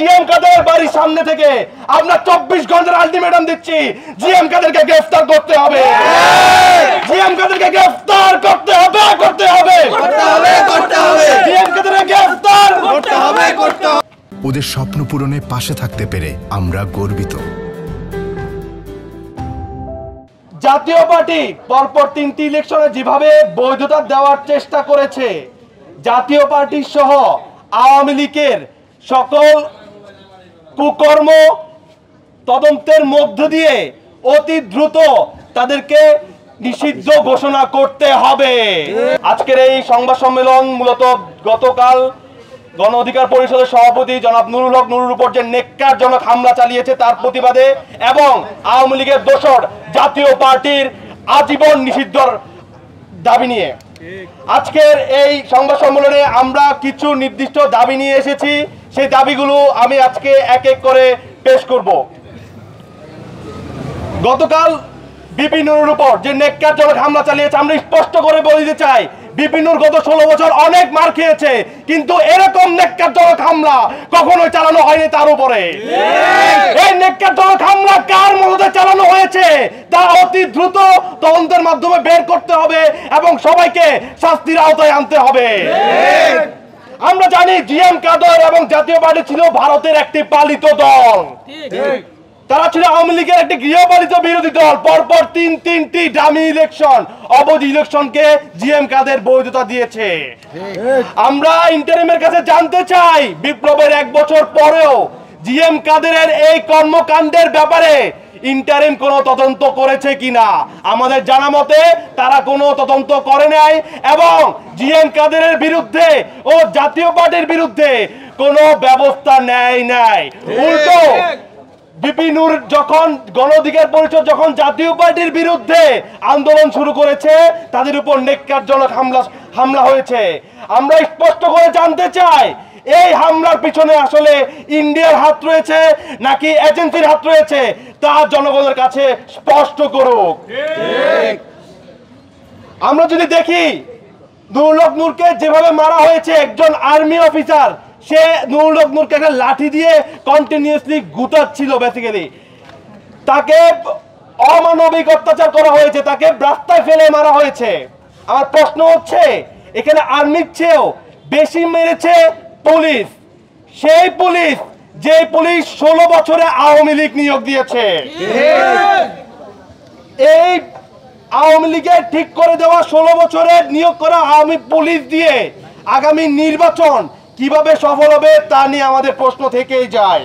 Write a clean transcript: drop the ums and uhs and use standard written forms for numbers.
GM কাদের বাড়ির সামনে থেকে আমরা 24 ঘন্টার আলটিমেটাম দিচ্ছি, জিএম কাদেরকে গ্রেফতার করতে হবে, জিএম কাদেরকে গ্রেফতার করতে হবে, করতে হবে, করতে হবে, করতে হবে, জিএম কাদেরকে গ্রেফতার করতে হবে, করতে হবে। ওদের স্বপ্ন পূরণে পাশে থাকতে পেরে আমরা গর্বিত। জাতীয় পার্টি পরপর 3টি ইলেকশনে যেভাবে বৈধতা দেওয়ার চেষ্টা করেছে, জাতীয় পার্টি সহ আওয়ামী লীগের সকল কুকর্ম তদন্তের মধ্য দিয়ে অতি দ্রুত তাদেরকে নিষিদ্ধ ঘোষণা করতে হবে। আজকের এই সংবাদ সম্মেলন মূলত গতকাল গণ অধিকার পরিষদের সভাপতি জনাব নুরুল হক নুরুর উপর যে নেক্কারজনক হামলা চালিয়েছে তার প্রতিবাদে এবং আওয়ামী লীগের দোসর জাতীয় পার্টির আজীবন নিষিদ্ধর দাবি নিয়ে আজকের এই সংবাদ সম্মেলনে আমরা কিছু নির্দিষ্ট দাবি নিয়ে এসেছি। সেই দাবিগুলো আমি আজকে এক এক করে পেশ করব। গতকাল বিপি নুরুর উপর যে নেক্কারজনক হামলা চালিয়েছে, আমরা স্পষ্ট করে বলতে চাই বিপি নুর গত 16 বছর অনেক মার খেয়েছে, কিন্তু এরকম নেক্কারজনক হামলা কখনোই চালানো হয়নি তার উপরে। এই নেক্কারজনক হামলা কার মদদে চালানো হয়েছে তা অতি দ্রুত তদন্তের মাধ্যমে বের করতে হবে এবং সবাইকে শাস্তির আওতায় আনতে হবে। আমরা জানি জিএম কাদের এবং জাতীয় পার্টি ছিল ভারতের একটি পালিত দল, তারা ছিল আওয়ামী লীগের একটি গৃহপালিত বিরোধী দল। পরপর তিনটি ডামি ইলেকশন, অবৈধ ইলেকশনকে জিএম কাদের বৈধতা দিয়েছে। আমরা ইন্টারিমের কাছে জানতে চাই, বিপ্লবের 1 বছর পরেও জিএম কাদের এই কর্মকাণ্ডের ব্যাপারে ইন্টারিম কোনো তদন্ত করেছে কিনা। আমাদের জানা মতে তারা কোনো তদন্ত করে নাই এবং জিএম কাদের বিরুদ্ধে ও জাতীয় পার্টির বিরুদ্ধে কোনো ব্যবস্থা নেয় নাই। উল্টো বিপি নূর যখন গণ অধিকার পরিষদ যখন জাতীয় পার্টির বিরুদ্ধে আন্দোলন শুরু করেছে, তাদের উপর নেক্কারজনক হামলা হয়েছে। আমরা স্পষ্ট করে জানতে চাই, এই হামলার পিছনে আসলে ইন্ডিয়ার হাত রয়েছে নাকি এজেন্সির হাত রয়েছে তা জনগণের কাছে স্পষ্ট করুক। আমরা যদি দেখি নুরুল হক নূরকে যেভাবে মারা হয়েছে, একজন আর্মি অফিসার সে নুরুল হক নূরকে একটা লাঠি দিয়ে কন্টিনিউয়াসলি গুতাচ্ছিল, বেসিক্যালি তাকে অমানবিক অত্যাচার করা হয়েছে, তাকে রাস্তায় ফেলে মারা হয়েছে। আমার প্রশ্ন হচ্ছে, এখানে আর্মির চেয়েও বেশি মেরেছে পুলিশ, সেই পুলিশ যে পুলিশ 16 বছরে আওয়ামী লীগ নিয়োগ দিয়েছে। এই আওয়ামী লীগের ঠিক করে দেওয়া 16 বছরের নিয়োগ করা আওয়ামী পুলিশ দিয়ে আগামী নির্বাচন কিভাবে সফল হবে তা নিয়ে আমাদের প্রশ্ন থেকেই যায়।